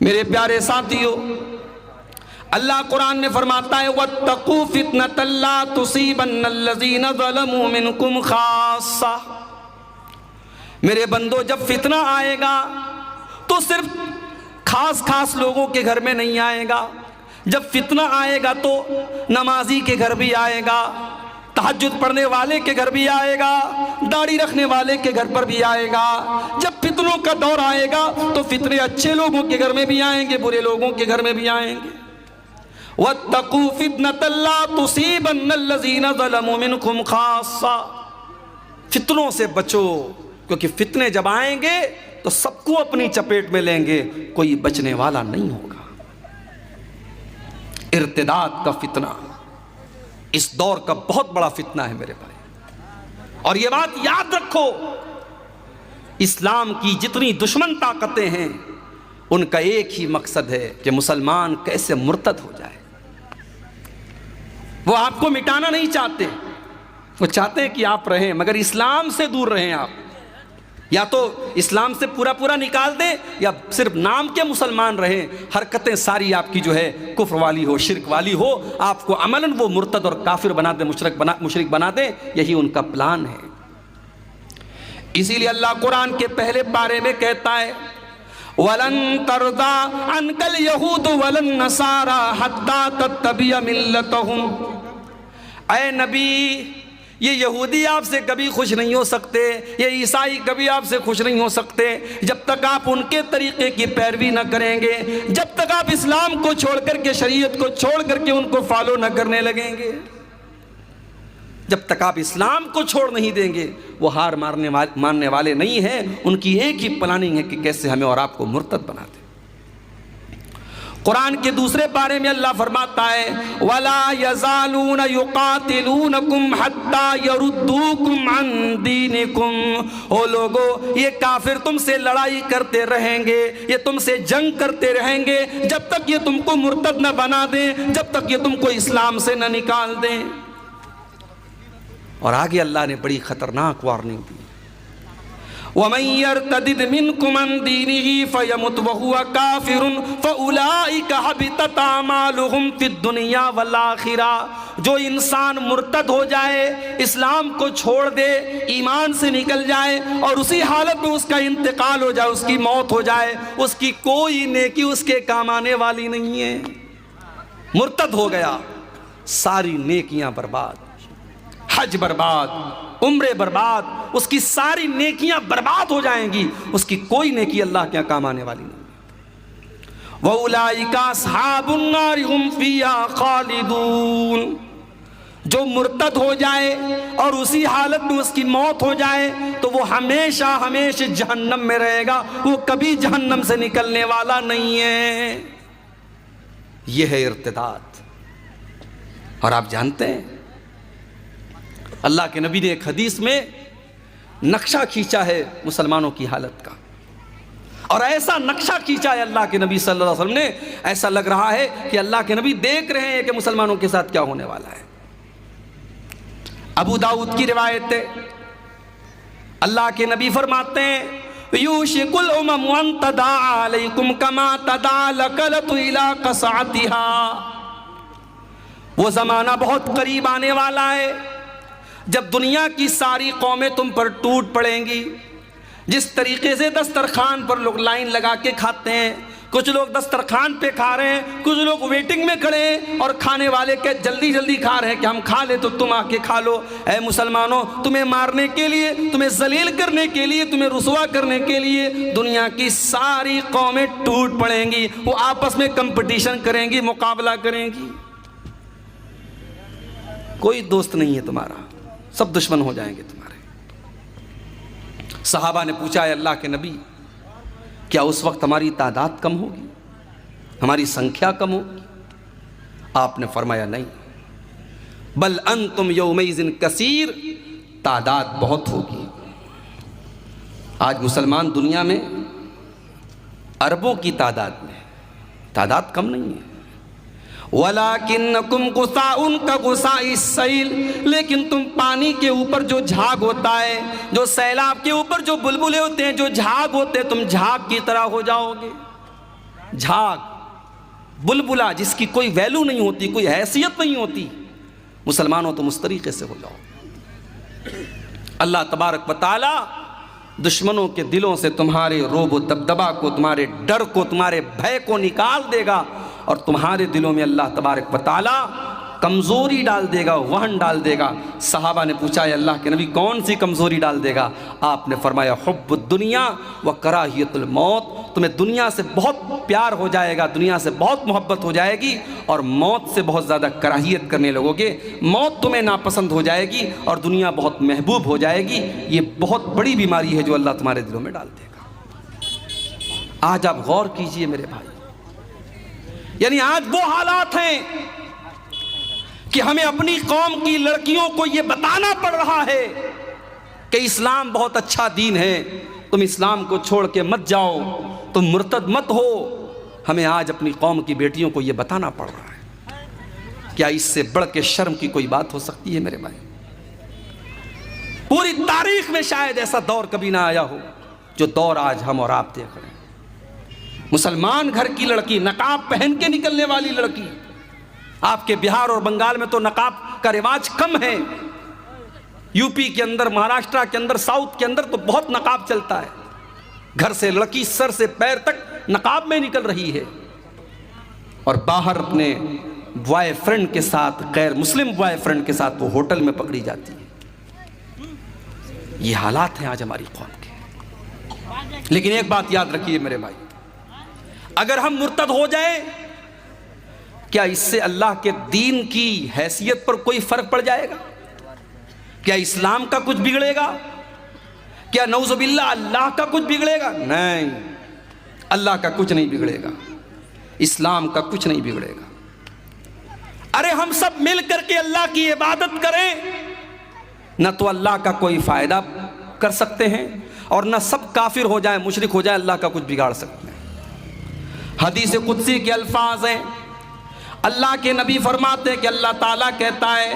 میرے پیارے ساتھیو، اللہ قرآن میں فرماتا ہے وَاتَّقُوا فِتْنَةً لَا تُصِيبَنَّ الَّذِينَ ظَلَمُوا مِنْكُمْ خَاصَّةً۔ میرے بندو، جب فتنہ آئے گا تو صرف خاص لوگوں کے گھر میں نہیں آئے گا۔ جب فتنہ آئے گا تو نمازی کے گھر بھی آئے گا، تہجد پڑھنے والے کے گھر بھی آئے گا، داڑھی رکھنے والے کے گھر پر بھی آئے گا۔ جب فتنوں کا دور آئے گا تو فتنے اچھے لوگوں کے گھر میں بھی آئیں گے، برے لوگوں کے گھر میں بھی آئیں گے۔ وَاتَّقُوا فِتْنَةً لَا تُصِيبَنَّ الَّذِينَ ظَلَمُوا مِنْكُمْ خَاصَّةً۔ فتنوں سے بچو، کیونکہ فتنے جب آئیں گے تو سب کو اپنی چپیٹ میں لیں گے، کوئی بچنے والا نہیں ہوگا۔ ارتداد کا فتنہ اس دور کا بہت بڑا فتنہ ہے میرے بھائی، اور یہ بات یاد رکھو، اسلام کی جتنی دشمن طاقتیں ہیں ان کا ایک ہی مقصد ہے کہ مسلمان کیسے مرتد ہو جائے۔ وہ آپ کو مٹانا نہیں چاہتے، وہ چاہتے ہیں کہ آپ رہیں مگر اسلام سے دور رہیں۔ آپ یا تو اسلام سے پورا نکال دیں یا صرف نام کے مسلمان رہیں، حرکتیں ساری آپ کی جو ہے کفر والی ہو، شرک والی ہو، آپ کو عملاً وہ مرتد اور کافر بنا دیں، مشرک بنا دیں، یہی ان کا پلان ہے۔ اسی لیے اللہ قرآن کے پہلے پارے میں کہتا ہے وَلَن تَرْضَىٰ عَنْكَ الْيَهُودُ وَلَا النَّصَارَىٰ حَتَّىٰ تَتَّبِعَ مِلَّتَهُمْ۔ اے نبی، یہ یہودی آپ سے کبھی خوش نہیں ہو سکتے، یہ عیسائی کبھی آپ سے خوش نہیں ہو سکتے جب تک آپ ان کے طریقے کی پیروی نہ کریں گے، جب تک آپ اسلام کو چھوڑ کر کے، شریعت کو چھوڑ کر کے ان کو فالو نہ کرنے لگیں گے۔ جب تک آپ اسلام کو چھوڑ نہیں دیں گے، وہ ہار ماننے والے نہیں ہیں۔ ان کی ایک ہی پلاننگ ہے کہ کیسے ہمیں اور آپ کو مرتد بنا دیں۔ قرآن کے دوسرے پارے میں اللہ فرماتا ہے وَلَا يَزَالُونَ يُقَاتِلُونَكُمْ حَتَّىٰ يَرُدُّوكُمْ عَنْ دِينِكُمْ۔ او لوگو، یہ کافر تم سے لڑائی کرتے رہیں گے، یہ تم سے جنگ کرتے رہیں گے جب تک یہ تم کو مرتد نہ بنا دیں، جب تک یہ تم کو اسلام سے نہ نکال دیں۔ اور آگے اللہ نے بڑی خطرناک وارننگ دی وَمَن يَرْتَدِدْ مِنْكُمْ عَنْ دِينِهِ فَيَمُتْ وَهُوَ كَافِرٌ فَأُولَٰئِكَ حَبِطَتْ أَعْمَالُهُمْ فِي الدُّنْيَا وَالْآخِرَةِ۔ جو انسان مرتد ہو جائے، اسلام کو چھوڑ دے، ایمان سے نکل جائے اور اسی حالت میں اس کا انتقال ہو جائے، اس کی موت ہو جائے، اس کی کوئی نیکی اس کے کام آنے والی نہیں ہے۔ مرتد ہو گیا، ساری نیکیاں برباد، حج برباد، عمرے برباد، اس کی ساری نیکیاں برباد ہو جائیں گی، اس کی کوئی نیکی اللہ کے کام آنے والی نہیں۔ وَأُولَٰئِكَ أَصْحَابُ النَّارِ هُمْ فِيهَا خَالِدُونَ۔ جو مرتد ہو جائے اور اسی حالت میں اس کی موت ہو جائے تو وہ ہمیشہ جہنم میں رہے گا، وہ کبھی جہنم سے نکلنے والا نہیں ہے۔ یہ ہے ارتداد۔ اور آپ جانتے ہیں اللہ کے نبی نے ایک حدیث میں نقشہ کھینچا ہے مسلمانوں کی حالت کا، اور ایسا نقشہ کھینچا ہے اللہ کے نبی صلی اللہ علیہ وسلم نے، ایسا لگ رہا ہے کہ اللہ کے نبی دیکھ رہے ہیں کہ مسلمانوں کے ساتھ کیا ہونے والا ہے۔ ابو داؤد کی روایت ہے، اللہ کے نبی فرماتے ہیں یوشک الامم ان تداعی علیکم کما تداعی لکلۃ الی قصعتها۔ وہ زمانہ بہت قریب آنے والا ہے جب دنیا کی ساری قومیں تم پر ٹوٹ پڑیں گی۔ جس طریقے سے دسترخوان پر لوگ لائن لگا کے کھاتے ہیں، کچھ لوگ دسترخوان پہ کھا رہے ہیں، کچھ لوگ ویٹنگ میں کھڑے ہیں اور کھانے والے کے جلدی کھا رہے ہیں کہ ہم کھا لیں تو تم آ کے کھا لو۔ اے مسلمانوں، تمہیں مارنے کے لیے، تمہیں ذلیل کرنے کے لیے، تمہیں رسوا کرنے کے لیے دنیا کی ساری قومیں ٹوٹ پڑیں گی، وہ آپس میں کمپٹیشن کریں گی، مقابلہ کریں گی، کوئی دوست نہیں ہے تمہارا، سب دشمن ہو جائیں گے تمہارے۔ صحابہ نے پوچھا ہے اللہ کے نبی، کیا اس وقت ہماری تعداد کم ہوگی، ہماری سنکھیا کم ہوگی؟ آپ نے فرمایا نہیں، بل انتم یومئذ کثیر، تعداد بہت ہوگی۔ آج مسلمان دنیا میں اربوں کی تعداد میں، تعداد کم نہیں ہے۔ وَلَكِنَّكُمْ غُثَاءٌ كَغُثَاءِ السَّيْلِ، لیکن تم پانی کے اوپر جو جھاگ ہوتا ہے، جو سیلاب کے اوپر جو بلبلے ہوتے ہیں، جو جھاگ ہوتے ہیں، تم جھاگ کی طرح ہو جاؤ گے۔ جھاگ بلبلا جس کی کوئی ویلو نہیں ہوتی، کوئی حیثیت نہیں ہوتی، مسلمانوں تم اس طریقے سے ہو جاؤ۔ اللہ تبارک و تعالی دشمنوں کے دلوں سے تمہارے رعب و دبدبا کو، تمہارے ڈر کو، تمہارے بھے کو نکال دے گا، اور تمہارے دلوں میں اللہ تبارک و تعالی کمزوری ڈال دے گا، وہن ڈال دے گا۔ صحابہ نے پوچھا ہے اللہ کے نبی کون سی کمزوری ڈال دے گا؟ آپ نے فرمایا حب الدنیا و کراہیت الموت، تمہیں دنیا سے بہت پیار ہو جائے گا، دنیا سے بہت محبت ہو جائے گی، اور موت سے بہت زیادہ کراہیت کرنے لگو گے۔ موت تمہیں ناپسند ہو جائے گی اور دنیا بہت محبوب ہو جائے گی۔ یہ بہت بڑی بیماری ہے جو اللہ تمہارے دلوں میں ڈال دے گا۔ آج آپ غور کیجئے میرے بھائی، یعنی آج وہ حالات ہیں کہ ہمیں اپنی قوم کی لڑکیوں کو یہ بتانا پڑ رہا ہے کہ اسلام بہت اچھا دین ہے، تم اسلام کو چھوڑ کے مت جاؤ، تم مرتد مت ہو۔ ہمیں آج اپنی قوم کی بیٹیوں کو یہ بتانا پڑ رہا ہے۔ کیا اس سے بڑھ کے شرم کی کوئی بات ہو سکتی ہے میرے بھائی؟ پوری تاریخ میں شاید ایسا دور کبھی نہ آیا ہو جو دور آج ہم اور آپ دیکھ رہے ہیں۔ مسلمان گھر کی لڑکی، نقاب پہن کے نکلنے والی لڑکی، آپ کے بہار اور بنگال میں تو نقاب کا رواج کم ہے، یو پی کے اندر، مہاراشٹرا کے اندر، ساؤتھ کے اندر تو بہت نقاب چلتا ہے۔ گھر سے لڑکی سر سے پیر تک نقاب میں نکل رہی ہے، اور باہر اپنے بوائے فرینڈ کے ساتھ، غیر مسلم بوائے فرینڈ کے ساتھ وہ ہوٹل میں پکڑی جاتی ہے۔ یہ حالات ہیں آج ہماری قوم کے۔ لیکن ایک بات یاد رکھیے میرے بھائی، اگر ہم مرتد ہو جائیں، کیا اس سے اللہ کے دین کی حیثیت پر کوئی فرق پڑ جائے گا؟ کیا اسلام کا کچھ بگڑے گا؟ کیا نعوذ باللہ اللہ کا کچھ بگڑے گا؟ نہیں، اللہ کا کچھ نہیں بگڑے گا، اسلام کا کچھ نہیں بگڑے گا۔ ارے ہم سب مل کر کے اللہ کی عبادت کریں، نہ تو اللہ کا کوئی فائدہ کر سکتے ہیں، اور نہ سب کافر ہو جائیں، مشرک ہو جائیں اللہ کا کچھ بگاڑ سکتے ہیں۔ حدیث قدسی کے الفاظ ہیں، اللہ کے نبی فرماتے ہیں کہ اللہ تعالیٰ کہتا ہے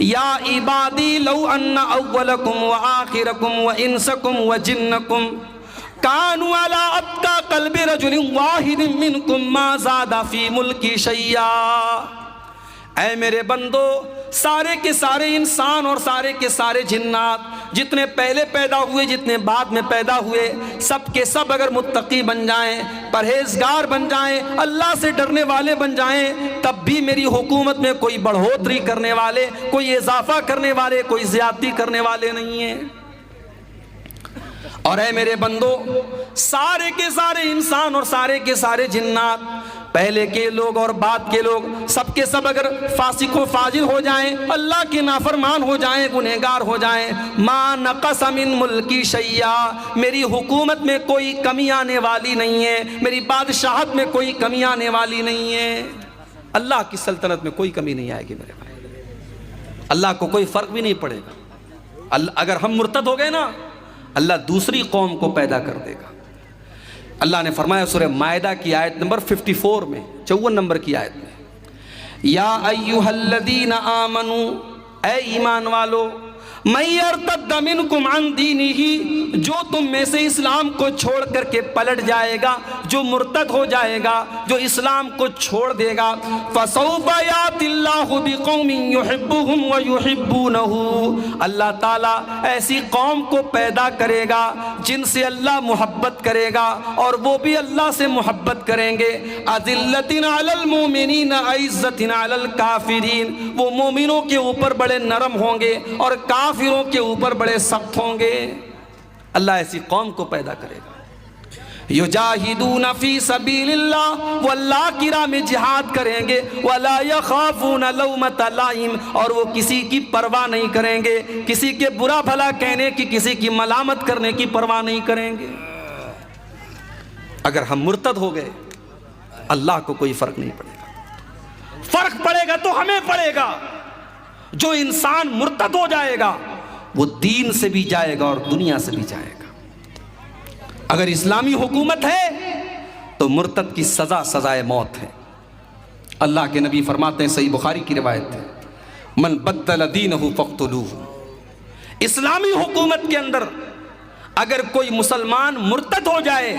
یا عبادی لو ان اولکم و آخرکم و انسکم و جنکم کانوا علی اتقی قلب رجل واحد منکم ما زاد فی ملکی شیئا۔ اے میرے بندو، سارے کے سارے انسان اور سارے کے سارے جنات، جتنے پہلے پیدا ہوئے جتنے بعد میں پیدا ہوئے، سب کے سب اگر متقی بن جائیں، پرہیزگار بن جائیں، اللہ سے ڈرنے والے بن جائیں، تب بھی میری حکومت میں کوئی بڑھوتری کرنے والے، کوئی اضافہ کرنے والے، کوئی زیادتی کرنے والے نہیں ہیں۔ اور اے میرے بندو، سارے کے سارے انسان اور سارے کے سارے جنات، پہلے کے لوگ اور بعد کے لوگ، سب کے سب اگر فاسق و فاجر ہو جائیں، اللہ کے نافرمان ہو جائیں، گنہگار ہو جائیں، ما نقص من ملکی شیئا، میری حکومت میں کوئی کمی آنے والی نہیں ہے، میری بادشاہت میں کوئی کمی آنے والی نہیں ہے۔ اللہ کی سلطنت میں کوئی کمی نہیں آئے گی میرے بھائی، اللہ کو کوئی فرق بھی نہیں پڑے گا۔ اگر ہم مرتد ہو گئے نا، اللہ دوسری قوم کو پیدا کر دے گا۔ اللہ نے فرمایا سورہ مائدہ کی آیت نمبر 54 میں، 54 نمبر کی آیت میں، یا ایہا الذین آمنوا، اے ایمان والو، من یرتد منکم عن دینہ، جو تم میں سے اسلام کو چھوڑ کر کے پلٹ جائے گا، جو مرتد ہو جائے گا، جو اسلام کو چھوڑ دے گا، فسوف یاتی اللہ بقوم یحبہم ویحبونہ، اللہ تعالیٰ ایسی قوم کو پیدا کرے گا جن سے اللہ محبت کرے گا اور وہ بھی اللہ سے محبت کریں گے۔ اذلۃ علی المؤمنین عزۃ علی الکافرین، وہ مومنوں کے اوپر بڑے نرم ہوں گے اور کافروں کے اوپر بڑے سخت ہوں گے۔ اللہ ایسی قوم کو پیدا کرے گا، یجاہدون فی سبیل اللہ، وہ اللہ کی راہ میں جہاد کریں گے، ولا یخافون لومۃ لائم، اور وہ کسی کی پرواہ نہیں کریں گے، کسی کے برا بھلا کہنے کی، کسی کی ملامت کرنے کی پرواہ نہیں کریں گے۔ اگر ہم مرتد ہو گئے، اللہ کو کوئی فرق نہیں پڑے گا، فرق پڑے گا تو ہمیں پڑے گا۔ جو انسان مرتد ہو جائے گا وہ دین سے بھی جائے گا اور دنیا سے بھی جائے گا۔ اگر اسلامی حکومت ہے تو مرتد کی سزا سزائے موت ہے۔ اللہ کے نبی فرماتے ہیں، صحیح بخاری کی روایت ہے، من بدل دینہ فاقتلوہ، اسلامی حکومت کے اندر اگر کوئی مسلمان مرتد ہو جائے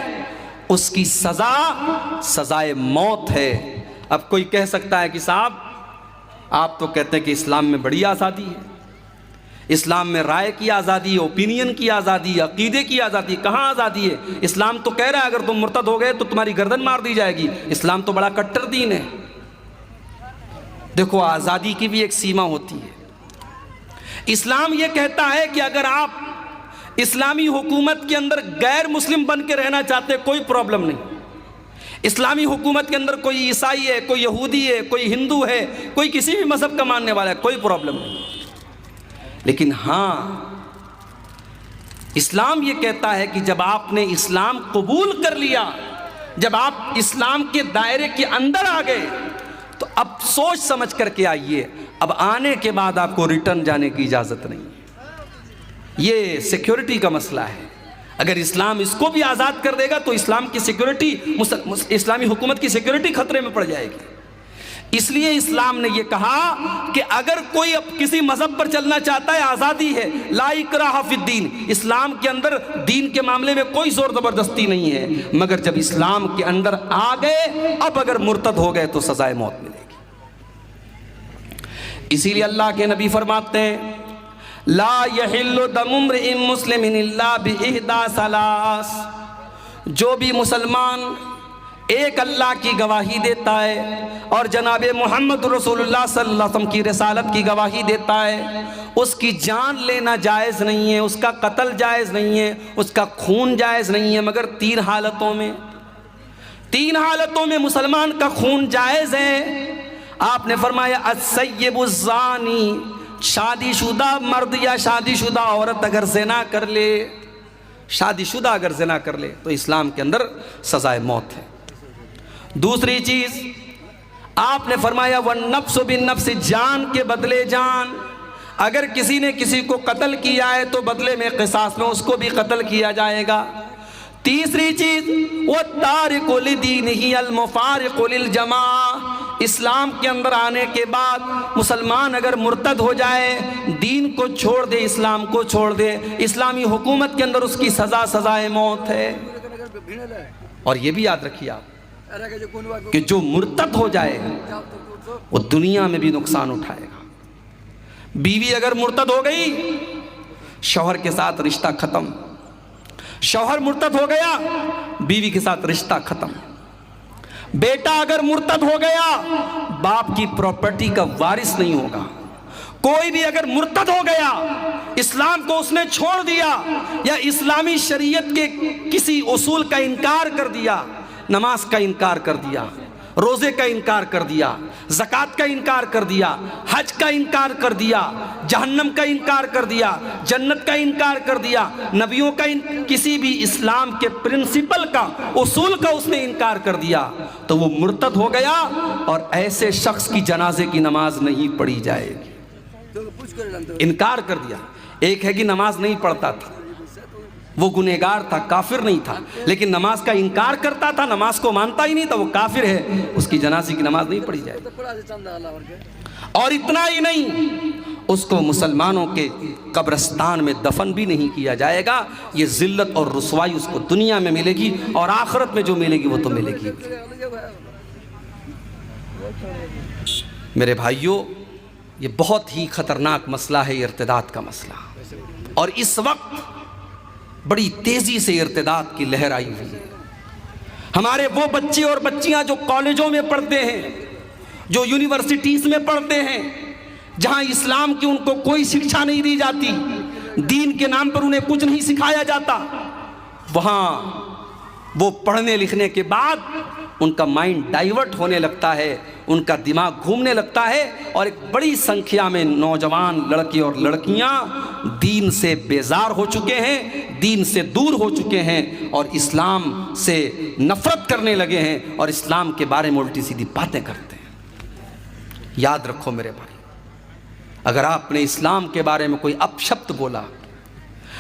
اس کی سزا سزائے موت ہے۔ اب کوئی کہہ سکتا ہے کہ صاحب آپ تو کہتے ہیں کہ اسلام میں بڑی آزادی ہے، اسلام میں رائے کی آزادی ہے، اوپینین کی آزادی ہے، عقیدے کی آزادی ہے۔ کہاں آزادی ہے؟ اسلام تو کہہ رہا ہے اگر تم مرتد ہو گئے تو تمہاری گردن مار دی جائے گی۔ اسلام تو بڑا کٹر دین ہے۔ دیکھو آزادی کی بھی ایک سیما ہوتی ہے۔ اسلام یہ کہتا ہے کہ اگر آپ اسلامی حکومت کے اندر غیر مسلم بن کے رہنا چاہتے ہیں کوئی پرابلم نہیں۔ اسلامی حکومت کے اندر کوئی عیسائی ہے، کوئی یہودی ہے، کوئی ہندو ہے، کوئی کسی بھی مذہب کا ماننے والا ہے، کوئی پرابلم نہیں۔ لیکن ہاں اسلام یہ کہتا ہے کہ جب آپ نے اسلام قبول کر لیا، جب آپ اسلام کے دائرے کے اندر آ گئے تو اب سوچ سمجھ کر کے آئیے، اب آنے کے بعد آپ کو ریٹرن جانے کی اجازت نہیں ہے۔ یہ سیکیورٹی کا مسئلہ ہے۔ اگر اسلام اس کو بھی آزاد کر دے گا تو اسلام کی سیکیورٹی، اسلامی حکومت کی سیکیورٹی خطرے میں پڑ جائے گی۔ اس لیے اسلام نے یہ کہا کہ اگر کوئی اب کسی مذہب پر چلنا چاہتا ہے آزادی ہے، لا اکراہ فی الدین، اسلام کے اندر دین کے معاملے میں کوئی زور زبردستی نہیں ہے، مگر جب اسلام کے اندر آ گئے اب اگر مرتد ہو گئے تو سزائے موت ملے گی۔ اسی لیے اللہ کے نبی فرماتے ہیں لا یحل دم امرئ مسلم الا باحدی ثلاث، جو بھی مسلمان ایک اللہ کی گواہی دیتا ہے اور جناب محمد رسول اللہ صلی اللہ علیہ وسلم کی رسالت کی گواہی دیتا ہے، اس کی جان لینا جائز نہیں ہے، اس کا قتل جائز نہیں ہے، اس کا خون جائز نہیں ہے، مگر تین حالتوں میں مسلمان کا خون جائز ہے۔ آپ نے فرمایا السیب الزانی، شادی شدہ مرد یا شادی شدہ عورت اگر زنا کر لے، شادی شدہ اگر زنا کر لے تو اسلام کے اندر سزائے موت ہے۔ دوسری چیز آپ نے فرمایا والنفس بالنفس، جان کے بدلے جان، اگر کسی نے کسی کو قتل کیا ہے تو بدلے میں قصاص میں اس کو بھی قتل کیا جائے گا۔ تیسری چیز والتارک لدینہ المفارق للجماعہ، اسلام کے اندر آنے کے بعد مسلمان اگر مرتد ہو جائے، دین کو چھوڑ دے، اسلام کو چھوڑ دے، اسلامی حکومت کے اندر اس کی سزا سزائے موت ہے۔ اور یہ بھی یاد رکھیے آپ کہ جو مرتد ہو جائے وہ دنیا میں بھی نقصان اٹھائے گا۔ بیوی اگر مرتد ہو گئی شوہر کے ساتھ رشتہ ختم، شوہر مرتد ہو گیا بیوی کے ساتھ رشتہ ختم، بیٹا اگر مرتد ہو گیا باپ کی پراپرٹی کا وارث نہیں ہوگا۔ کوئی بھی اگر مرتد ہو گیا، اسلام کو اس نے چھوڑ دیا یا اسلامی شریعت کے کسی اصول کا انکار کر دیا، نماز کا انکار کر دیا، روزے کا انکار کر دیا، زکوٰۃ کا انکار کر دیا، حج کا انکار کر دیا، جہنم کا انکار کر دیا، جنت کا انکار کر دیا، نبیوں کا کسی بھی اسلام کے پرنسپل کا، اصول کا اس نے انکار کر دیا تو وہ مرتد ہو گیا، اور ایسے شخص کی جنازے کی نماز نہیں پڑھی جائے گی۔ انکار کر دیا۔ ایک ہے کہ نماز نہیں پڑھتا تھا، وہ گنہگار تھا، کافر نہیں تھا، لیکن نماز کا انکار کرتا تھا، نماز کو مانتا ہی نہیں تھا، وہ کافر ہے، اس کی جنازے کی نماز نہیں پڑھی جائے گی۔ اور اتنا ہی نہیں، اس کو مسلمانوں کے قبرستان میں دفن بھی نہیں کیا جائے گا۔ یہ ذلت اور رسوائی اس کو دنیا میں ملے گی، اور آخرت میں جو ملے گی وہ تو ملے گی۔ میرے بھائیوں، یہ بہت ہی خطرناک مسئلہ ہے، ارتداد کا مسئلہ، اور اس وقت بڑی تیزی سے ارتداد کی لہر آئی ہوئی ہے۔ ہمارے وہ بچے اور بچیاں جو کالجوں میں پڑھتے ہیں، جو یونیورسٹیز میں پڑھتے ہیں، جہاں اسلام کی ان کو کوئی شکشا نہیں دی جاتی، دین کے نام پر انہیں کچھ نہیں سکھایا جاتا، وہاں وہ پڑھنے لکھنے کے بعد ان کا مائنڈ ڈائیورٹ ہونے لگتا ہے، ان کا دماغ گھومنے لگتا ہے، اور ایک بڑی سنکھیا میں نوجوان لڑکے اور لڑکیاں دین سے بیزار ہو چکے ہیں، دین سے دور ہو چکے ہیں، اور اسلام سے نفرت کرنے لگے ہیں، اور اسلام کے بارے میں الٹی سیدھی باتیں کرتے ہیں۔ یاد رکھو میرے بھائی، اگر آپ نے اسلام کے بارے میں کوئی اپشبد بولا،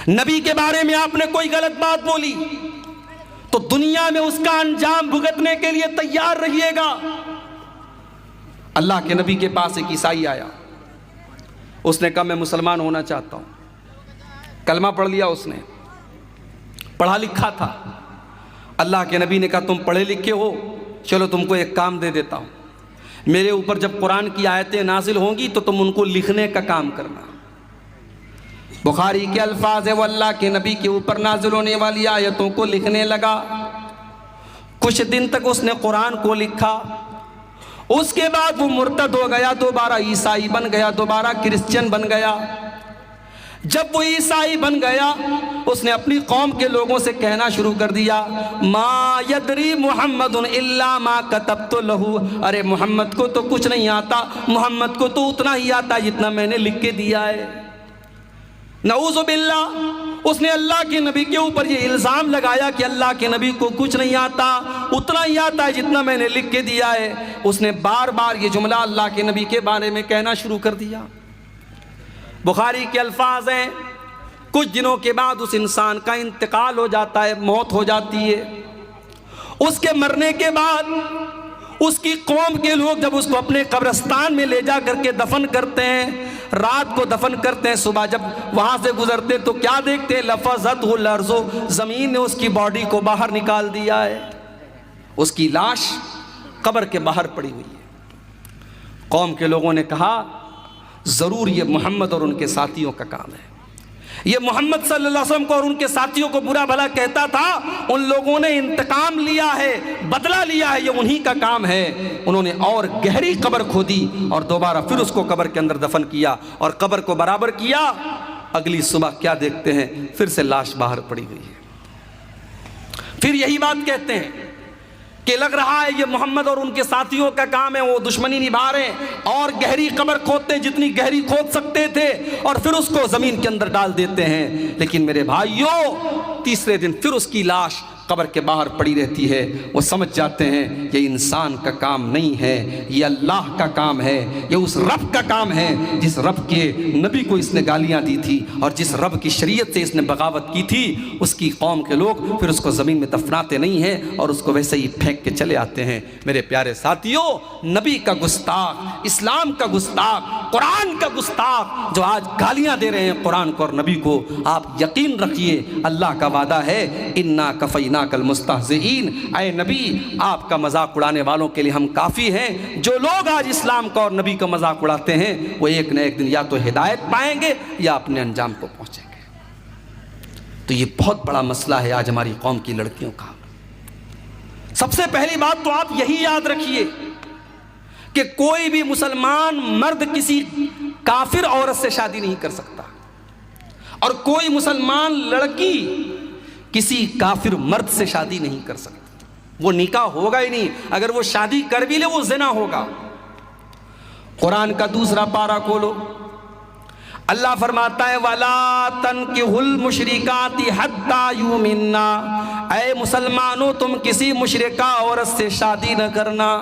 نبی کے بارے میں آپ نے کوئی غلط بات بولی، تو دنیا میں اس کا انجام بھگتنے کے لیے تیار رہیے گا۔ اللہ کے نبی کے پاس ایک عیسائی آیا، اس نے کہا میں مسلمان ہونا چاہتا ہوں، کلمہ پڑھ لیا، اس نے پڑھا لکھا تھا، اللہ کے نبی نے کہا تم پڑھے لکھے ہو، چلو تم کو ایک کام دے دیتا ہوں، میرے اوپر جب قرآن کی آیتیں نازل ہوں گی تو تم ان کو لکھنے کا کام کرنا۔ بخاری کے الفاظ ہے وہ اللہ کے نبی کے اوپر نازل ہونے والی آیتوں کو لکھنے لگا۔ کچھ دن تک اس نے قرآن کو لکھا، اس کے بعد وہ مرتد ہو گیا، دوبارہ عیسائی بن گیا، دوبارہ کرسچن بن گیا۔ جب وہ عیسائی بن گیا اس نے اپنی قوم کے لوگوں سے کہنا شروع کر دیا ما یدری محمد الا ما کتبت لہ، ارے محمد کو تو کچھ نہیں آتا، محمد کو تو اتنا ہی آتا جتنا میں نے لکھ کے دیا ہے۔ نعوذ باللہ، اس نے اللہ کے نبی کے اوپر یہ الزام لگایا کہ اللہ کے نبی کو کچھ نہیں آتا، اتنا ہی آتا ہے جتنا میں نے لکھ کے دیا ہے۔ اس نے بار بار یہ جملہ اللہ کے نبی کے بارے میں کہنا شروع کر دیا۔ بخاری کے الفاظ ہیں کچھ دنوں کے بعد اس انسان کا انتقال ہو جاتا ہے، موت ہو جاتی ہے۔ اس کے مرنے کے بعد اس کی قوم کے لوگ جب اس کو اپنے قبرستان میں لے جا کر کے دفن کرتے ہیں، رات کو دفن کرتے ہیں، صبح جب وہاں سے گزرتے تو کیا دیکھتے ہیں؟ لفظتہ الارض، زمین نے اس کی باڈی کو باہر نکال دیا ہے، اس کی لاش قبر کے باہر پڑی ہوئی ہے۔ قوم کے لوگوں نے کہا ضرور یہ محمد اور ان کے ساتھیوں کا کام ہے، یہ محمد صلی اللہ علیہ وسلم کو اور ان کے ساتھیوں کو برا بھلا کہتا تھا، ان لوگوں نے انتقام لیا ہے، بدلہ لیا ہے، یہ انہی کا کام ہے۔ انہوں نے اور گہری قبر کھودی اور دوبارہ پھر اس کو قبر کے اندر دفن کیا اور قبر کو برابر کیا۔ اگلی صبح کیا دیکھتے ہیں؟ پھر سے لاش باہر پڑی ہوئی ہے۔ پھر یہی بات کہتے ہیں کہ لگ رہا ہے یہ محمد اور ان کے ساتھیوں کا کام ہے، وہ دشمنی نبھا رہے ہیں اور گہری قبر کھودتے ہیں جتنی گہری کھود سکتے تھے اور پھر اس کو زمین کے اندر ڈال دیتے ہیں۔ لیکن میرے بھائیوں، تیسرے دن پھر اس کی لاش قبر کے باہر پڑی رہتی ہے۔ وہ سمجھ جاتے ہیں یہ انسان کا کام نہیں ہے، یہ اللہ کا کام ہے، یہ اس رب کا کام ہے جس رب کے نبی کو اس نے گالیاں دی تھی اور جس رب کی شریعت سے اس نے بغاوت کی تھی۔ اس کی قوم کے لوگ پھر اس کو زمین میں دفناتے نہیں ہیں اور اس کو ویسے ہی پھینک کے چلے آتے ہیں۔ میرے پیارے ساتھیوں، نبی کا گستاخ، اسلام کا گستاخ، قرآن کا گستاخ جو آج گالیاں دے رہے ہیں قرآن کو اور نبی کو، آپ یقین رکھیے اللہ کا وعدہ ہے انا کفیناک المستہزئین، اے نبی آپ کا مذاق اڑانے والوں کے لیے ہم کافی ہیں۔ جو لوگ آج اسلام کا اور نبی کا مذاق اڑاتے ہیں وہ ایک نہ ایک دن یا تو ہدایت پائیں گے یا اپنے انجام کو پہنچیں گے۔ تو یہ بہت بڑا مسئلہ ہے آج ہماری قوم کی لڑکیوں کا۔ سب سے پہلی بات تو آپ یہی یاد رکھیے کہ کوئی بھی مسلمان مرد کسی کافر عورت سے شادی نہیں کر سکتا اور کوئی مسلمان لڑکی کسی کافر مرد سے شادی نہیں کر سکتی، وہ نکاح ہوگا ہی نہیں، اگر وہ شادی کر بھی لے وہ زنا ہوگا۔ قرآن کا دوسرا پارہ کھولو، اللہ فرماتا ہے وَلَا تَنْكِحُوا الْمُشْرِكَاتِ حَتَّى يُؤْمِنَّا، اے مسلمانوں تم کسی مشرکہ عورت سے شادی نہ کرنا،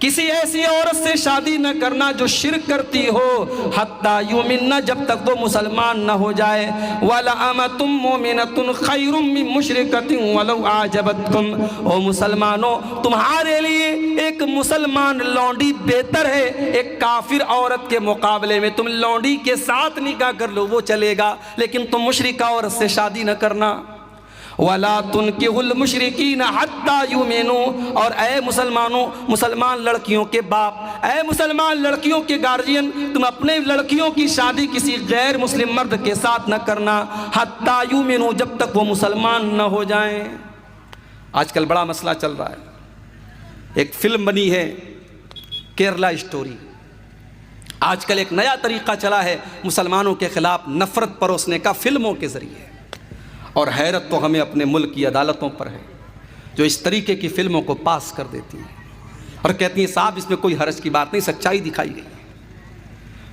کسی ایسی عورت سے شادی نہ کرنا جو شرک کرتی ہو، حتیٰ یؤمنّ، جب تک وہ مسلمان نہ ہو جائے۔ وَلَأَمَةٌ مُّؤْمِنَةٌ خَيْرٌ مِّن مُّشْرِكَةٍ وَلَوْ أَعْجَبَتْكُمْ، او مسلمانوں تمہارے لیے ایک مسلمان لونڈی بہتر ہے ایک کافر عورت کے مقابلے میں۔ تم لونڈی کے ساتھ نکاح کر لو وہ چلے گا، لیکن تم مشرکہ عورت سے شادی نہ کرنا۔ وَلَا تُنْكِحُوا الْمُشْرِكِينَ حَتَّى يُؤْمِنُوا، اور اے مسلمانوں، مسلمان لڑکیوں کے باپ، اے مسلمان لڑکیوں کے گارجین، تم اپنے لڑکیوں کی شادی کسی غیر مسلم مرد کے ساتھ نہ کرنا، حَتَّى يُؤْمِنُوا، جب تک وہ مسلمان نہ ہو جائیں۔ آج کل بڑا مسئلہ چل رہا ہے، ایک فلم بنی ہے کیرلا اسٹوری۔ آج کل ایک نیا طریقہ چلا ہے مسلمانوں کے خلاف نفرت پروسنے کا فلموں کے ذریعے، اور حیرت تو ہمیں اپنے ملک کی عدالتوں پر ہے جو اس طریقے کی فلموں کو پاس کر دیتی ہیں اور کہتی ہیں صاحب اس میں کوئی حرج کی بات نہیں، سچائی دکھائی گئی ہے۔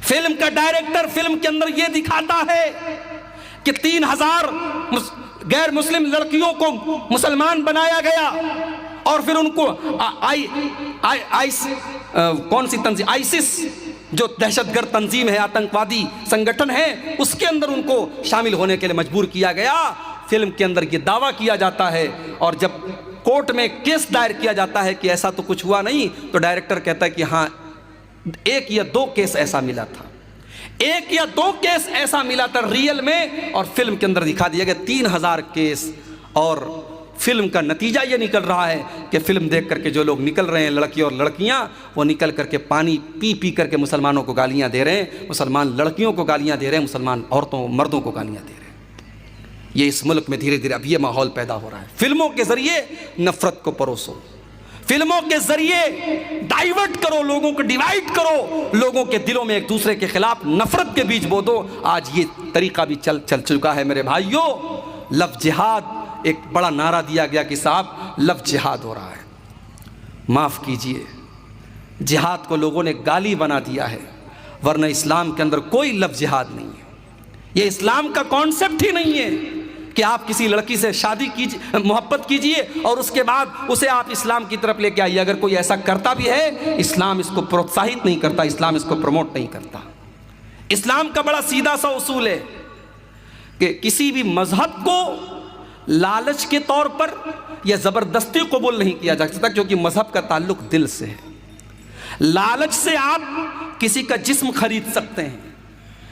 فلم کا ڈائریکٹر فلم کے اندر یہ دکھاتا ہے کہ 3000 غیر مسلم لڑکیوں کو مسلمان بنایا گیا اور پھر ان کو کون سی تنظیم، آئیسس جو دہشت گرد تنظیم ہے، آتنکوادی سنگٹھن ہے، اس کے اندر ان کو شامل ہونے کے لیے مجبور کیا گیا۔ فلم کے اندر یہ دعویٰ کیا جاتا ہے اور جب کورٹ میں کیس دائر کیا جاتا ہے کہ ایسا تو کچھ ہوا نہیں، تو ڈائریکٹر کہتا ہے کہ ہاں 1 یا 2 کیس ایسا ملا تھا، 1 یا 2 کیس ایسا ملا تھا ریئل میں، اور فلم کے اندر دکھا دیا گیا 3000 کیس اور فلم کا نتیجہ یہ نکل رہا ہے کہ فلم دیکھ کر کے جو لوگ نکل رہے ہیں لڑکی اور لڑکیاں، وہ نکل کر کے پانی پی پی کر کے مسلمانوں کو گالیاں دے رہے ہیں، مسلمان لڑکیوں کو گالیاں دے رہے ہیں، مسلمان عورتوں مردوں کو گالیاں دے رہے ہیں۔ یہ اس ملک میں دھیرے دھیرے اب یہ ماحول پیدا ہو رہا ہے۔ فلموں کے ذریعے نفرت کو پروسو، فلموں کے ذریعے ڈائیورٹ کرو، لوگوں کو ڈیوائیڈ کرو، لوگوں کے دلوں میں ایک دوسرے کے خلاف نفرت کے بیج بو دو۔ آج یہ طریقہ بھی چل چکا ہے میرے بھائیوں۔ لفظ جہاد، ایک بڑا نعرہ دیا گیا کہ صاحب لفظ جہاد ہو رہا ہے۔ معاف کیجئے، جہاد کو لوگوں نے گالی بنا دیا ہے، ورنہ اسلام کے اندر کوئی لفظ جہاد نہیں ہے۔ یہ اسلام کا کانسیپٹ ہی نہیں ہے کہ آپ کسی لڑکی سے شادی کیجئے، محبت کیجئے اور اس کے بعد اسے آپ اسلام کی طرف لے کے آئیے۔ اگر کوئی ایسا کرتا بھی ہے، اسلام اس کو پروتساہت نہیں کرتا، اسلام اس کو پروموٹ نہیں کرتا۔ اسلام کا بڑا سیدھا سا اصول ہے کہ کسی بھی مذہب کو لالچ کے طور پر یا زبردستی قبول نہیں کیا جا سکتا، کیونکہ مذہب کا تعلق دل سے ہے۔ لالچ سے آپ کسی کا جسم خرید سکتے ہیں،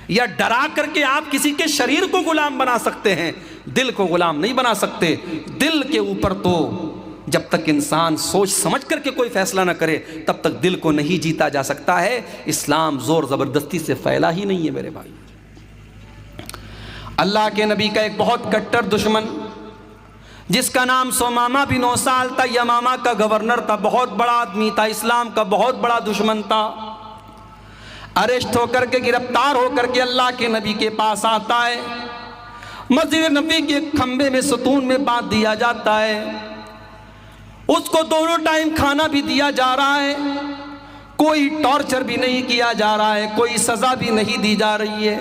یا ڈرا کر کے آپ کسی کے شریر کو غلام بنا سکتے ہیں، دل کو غلام نہیں بنا سکتے۔ دل کے اوپر تو جب تک انسان سوچ سمجھ کر کے کوئی فیصلہ نہ کرے تب تک دل کو نہیں جیتا جا سکتا ہے۔ اسلام زور زبردستی سے پھیلا ہی نہیں ہے میرے بھائی۔ اللہ کے نبی کا ایک بہت کٹر دشمن جس کا نام سمامہ بن اسال تھا، یمامہ کا گورنر تھا، بہت بڑا آدمی تھا، اسلام کا بہت بڑا دشمن تھا، اریسٹ ہو کر کے، گرفتار ہو کر کے اللہ کے نبی کے پاس آتا ہے۔ مسجد نبی کے کھمبے میں ستون میں باندھ دیا جاتا ہے، اس کو دونوں ٹائم کھانا بھی دیا جا رہا ہے، کوئی ٹارچر بھی نہیں کیا جا رہا ہے، کوئی سزا بھی نہیں دی جا رہی ہے۔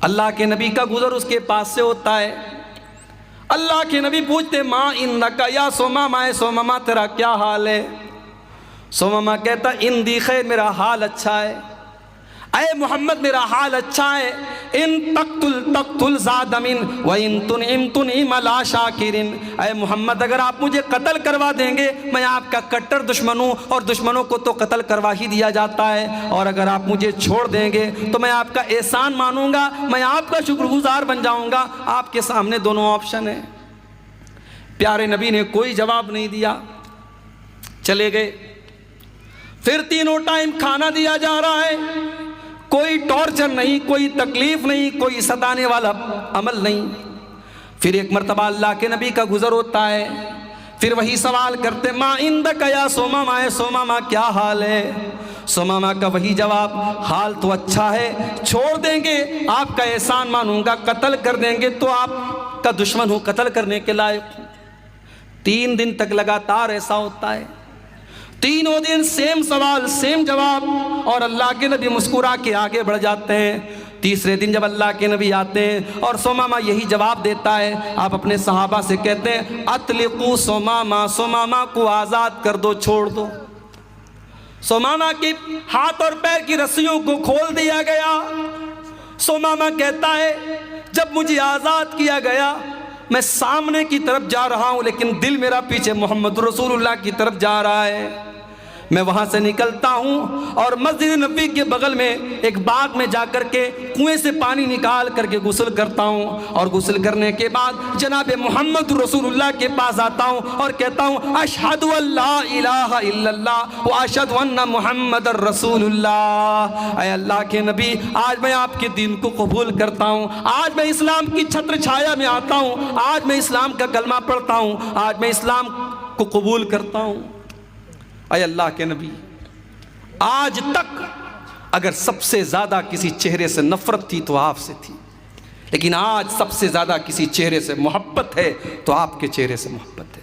اللہ کے نبی کا گزر اس کے پاس سے ہوتا ہے۔ اللہ کے نبی پوچھتے ماں انکا یا سمامہ، اے سمامہ تیرا کیا حال ہے؟ سمامہ کہتا اندی خیر، میرا حال اچھا ہے، اے محمد میرا حال اچھا ہے۔ ان تقتل زاد من وان تنعم تنعم لا شاکرن، اے محمد اگر آپ مجھے قتل کروا دیں گے میں آپ کا کٹر دشمن ہوں، اور دشمنوں کو تو قتل کروا ہی دیا جاتا ہے، اور اگر آپ مجھے چھوڑ دیں گے تو میں آپ کا احسان مانوں گا، میں آپ کا شکر گزار بن جاؤں گا۔ آپ کے سامنے دونوں آپشن ہیں۔ پیارے نبی نے کوئی جواب نہیں دیا، چلے گئے۔ پھر تینوں ٹائم کھانا دیا جا رہا ہے، کوئی ٹارچر نہیں، کوئی تکلیف نہیں، کوئی ستانے والا عمل نہیں۔ پھر ایک مرتبہ اللہ کے نبی کا گزر ہوتا ہے، پھر وہی سوال کرتے ما عندک یا سمامہ، اے سمامہ کیا حال ہے؟ سمامہ کا وہی جواب، حال تو اچھا ہے، چھوڑ دیں گے آپ کا احسان مانوں گا، قتل کر دیں گے تو آپ کا دشمن ہوں، قتل کرنے کے لائق ہوں۔ 3 دن تک لگاتار ایسا ہوتا ہے، تینوں دن سیم سوال سیم جواب، اور اللہ کے نبی مسکرا کے آگے بڑھ جاتے ہیں۔ تیسرے دن جب اللہ کے نبی آتے ہیں اور سمامہ یہی جواب دیتا ہے، آپ اپنے صحابہ سے کہتے ہیں اطلقوا سمامہ، سمامہ کو آزاد کر دو، چھوڑ دو۔ سمامہ کے ہاتھ اور پیر کی رسیوں کو کھول دیا گیا۔ سمامہ کہتا ہے جب مجھے آزاد کیا گیا میں سامنے کی طرف جا رہا ہوں، لیکن دل میرا پیچھے محمد رسول اللہ کی طرف جا رہا ہے۔ میں وہاں سے نکلتا ہوں اور مسجد نبوی کے بغل میں ایک باغ میں جا کر کے کنویں سے پانی نکال کر کے غسل کرتا ہوں، اور غسل کرنے کے بعد جناب محمد رسول اللہ کے پاس آتا ہوں اور کہتا ہوں اشہد ان لا الہ الا اللہ و اشہد ان محمد رسول اللہ۔ اے اللہ کے نبی، آج میں آپ کے دین کو قبول کرتا ہوں، آج میں اسلام کی چھتر چھایا میں آتا ہوں، آج میں اسلام کا کلمہ پڑھتا ہوں، آج میں اسلام کو قبول کرتا ہوں۔ اے اللہ کے نبی، آج تک اگر سب سے زیادہ کسی چہرے سے نفرت تھی تو آپ سے تھی، لیکن آج سب سے زیادہ کسی چہرے سے محبت ہے تو آپ کے چہرے سے محبت ہے۔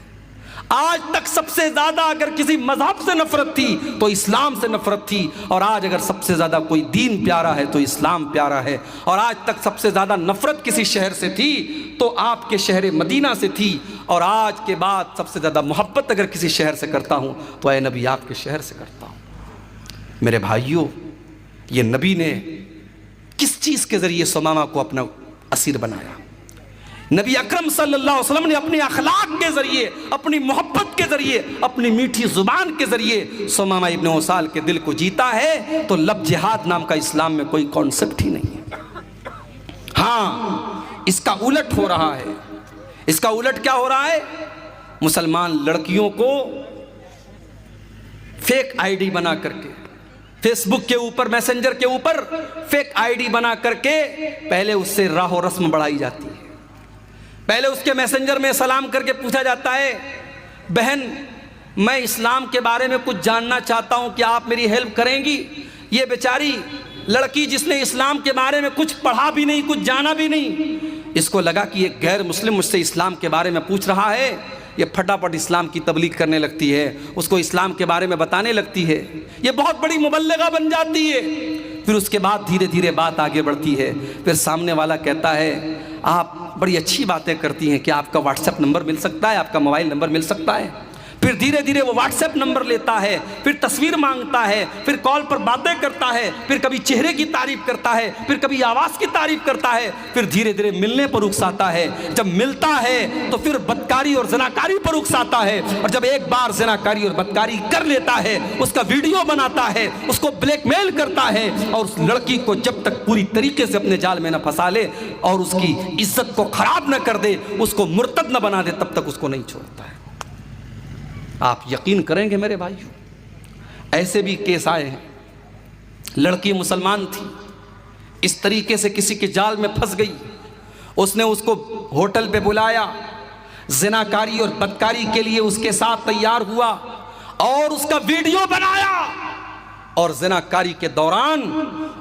آج تک سب سے زیادہ اگر کسی مذہب سے نفرت تھی تو اسلام سے نفرت تھی، اور آج اگر سب سے زیادہ کوئی دین پیارا ہے تو اسلام پیارا ہے، اور آج تک سب سے زیادہ نفرت کسی شہر سے تھی تو آپ کے شہر مدینہ سے تھی، اور آج کے بعد سب سے زیادہ محبت اگر کسی شہر سے کرتا ہوں تو اے نبی آپ کے شہر سے کرتا ہوں۔ میرے بھائیوں، یہ نبی نے کس چیز کے ذریعے سمامہ کو اپنا اسیر بنایا؟ نبی اکرم صلی اللہ علیہ وسلم نے اپنے اخلاق کے ذریعے، اپنی محبت کے ذریعے، اپنی میٹھی زبان کے ذریعے سمامہ ابن اسال کے دل کو جیتا ہے۔ تو لفظ جہاد نام کا اسلام میں کوئی کانسیپٹ ہی نہیں ہے۔ ہاں، اس کا الٹ ہو رہا ہے، اس کا الٹ کیا ہو رہا ہے؟ مسلمان لڑکیوں کو فیک آئی ڈی بنا کر کے فیس بک کے اوپر، میسنجر کے اوپر فیک آئی ڈی بنا کر کے پہلے اس سے راہ و رسم بڑھائی جاتی ہے. پہلے اس کے میسنجر میں سلام کر کے پوچھا جاتا ہے، بہن میں اسلام کے بارے میں کچھ جاننا چاہتا ہوں، کیا آپ میری ہیلپ کریں گی؟ یہ بیچاری لڑکی جس نے اسلام کے بارے میں کچھ پڑھا بھی نہیں، کچھ جانا بھی نہیں، اس کو لگا کہ ایک غیر مسلم مجھ سے اسلام کے بارے میں پوچھ رہا ہے، یہ پھٹافٹ اسلام کی تبلیغ کرنے لگتی ہے، اس کو اسلام کے بارے میں بتانے لگتی ہے، یہ بہت بڑی مبلغہ بن جاتی ہے. پھر اس کے بعد دھیرے دھیرے بات آگے بڑھتی ہے. پھر سامنے والا کہتا ہے آپ بڑی اچھی باتیں کرتی ہیں، کیا آپ کا واٹس ایپ نمبر مل سکتا ہے، آپ کا موبائل نمبر مل سکتا ہے؟ پھر دھیرے دھیرے وہ واٹس ایپ نمبر لیتا ہے، پھر تصویر مانگتا ہے، پھر کال پر باتیں کرتا ہے، پھر کبھی چہرے کی تعریف کرتا ہے، پھر کبھی آواز کی تعریف کرتا ہے، پھر دھیرے دھیرے ملنے پر اکساتا ہے. جب ملتا ہے تو پھر بدکاری اور زناکاری پر اکساتا ہے، اور جب ایک بار زناکاری اور بدکاری کر لیتا ہے اس کا ویڈیو بناتا ہے، اس کو بلیک میل کرتا ہے، اور اس لڑکی کو جب تک پوری طریقے سے اپنے جال میں نہ پھنسا لے اور اس کی عزت کو خراب نہ کر دے، اس کو مرتد نہ بنا دے، تب تک اس کو نہیں چھوڑتا ہے. آپ یقین کریں گے میرے بھائیو، ایسے بھی کیس آئے ہیں. لڑکی مسلمان تھی، اس طریقے سے کسی کے جال میں پھنس گئی، اس نے اس کو ہوٹل پہ بلایا، زناکاری اور بدکاری کے لیے اس کے ساتھ تیار ہوا اور اس کا ویڈیو بنایا، اور زناکاری کے دوران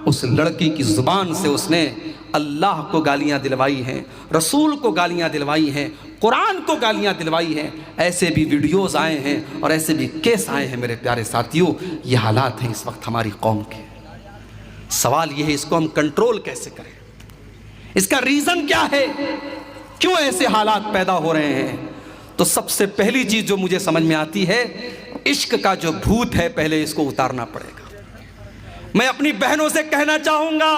اس لڑکی کی زبان سے اس نے اللہ کو گالیاں دلوائی ہیں، رسول کو گالیاں دلوائی ہیں، قرآن کو گالیاں دلوائی ہیں. ایسے بھی ویڈیوز آئے ہیں اور ایسے بھی کیس آئے ہیں میرے پیارے ساتھیوں. یہ حالات ہیں اس وقت ہماری قوم کے. سوال یہ ہے اس کو ہم کنٹرول کیسے کریں؟ اس کا ریزن کیا ہے؟ کیوں ایسے حالات پیدا ہو رہے ہیں؟ تو سب سے پہلی چیز جو مجھے سمجھ میں آتی ہے، عشق کا جو بھوت ہے پہلے اس کو اتارنا پڑے گا. میں اپنی بہنوں سے کہنا چاہوں گا،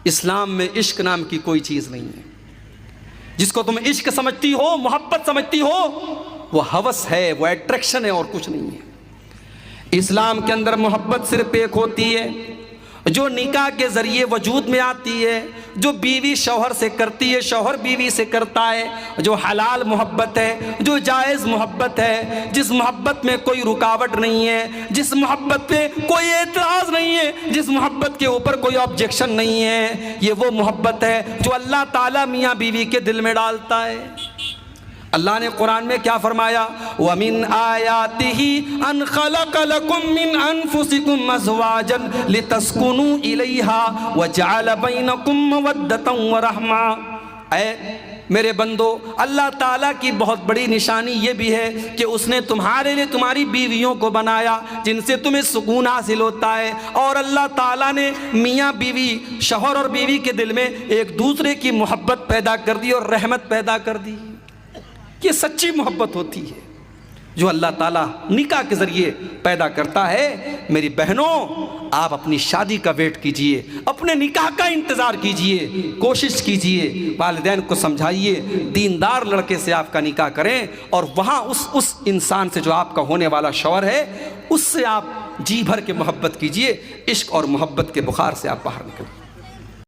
اسلام میں عشق نام کی کوئی چیز نہیں ہے. جس کو تم عشق سمجھتی ہو، محبت سمجھتی ہو، وہ ہوس ہے، وہ اٹریکشن ہے اور کچھ نہیں ہے. اسلام کے اندر محبت صرف ایک ہوتی ہے جو نکاح کے ذریعے وجود میں آتی ہے، جو بیوی شوہر سے کرتی ہے، شوہر بیوی سے کرتا ہے، جو حلال محبت ہے، جو جائز محبت ہے، جس محبت میں کوئی رکاوٹ نہیں ہے، جس محبت پہ کوئی اعتراض نہیں ہے، جس محبت کے اوپر کوئی آبجیکشن نہیں ہے. یہ وہ محبت ہے جو اللہ تعالیٰ میاں بیوی کے دل میں ڈالتا ہے. اللہ نے قرآن میں کیا فرمایا؟ وَمِنْ آيَاتِهِ أَنْ خَلَقَ لَكُم مِّنْ أَنفُسِكُمْ أَزْوَاجًا لِتَسْكُنُوا إِلَيْهَا وَجَعَلَ بَيْنَكُم مَّوَدَّةً وَرَحْمَةً. اے میرے بندو، اللہ تعالیٰ کی بہت بڑی نشانی یہ بھی ہے کہ اس نے تمہارے لیے تمہاری بیویوں کو بنایا جن سے تمہیں سکون حاصل ہوتا ہے، اور اللہ تعالیٰ نے میاں بیوی، شوہر اور بیوی کے دل میں ایک دوسرے کی محبت پیدا کر دی اور رحمت پیدا کر دی. یہ سچی محبت ہوتی ہے جو اللہ تعالیٰ نکاح کے ذریعے پیدا کرتا ہے. میری بہنوں، آپ اپنی شادی کا ویٹ کیجئے، اپنے نکاح کا انتظار کیجئے، کوشش کیجئے، والدین کو سمجھائیے، دیندار لڑکے سے آپ کا نکاح کریں، اور وہاں اس انسان سے جو آپ کا ہونے والا شوہر ہے اس سے آپ جی بھر کے محبت کیجئے. عشق اور محبت کے بخار سے آپ باہر نکلیں.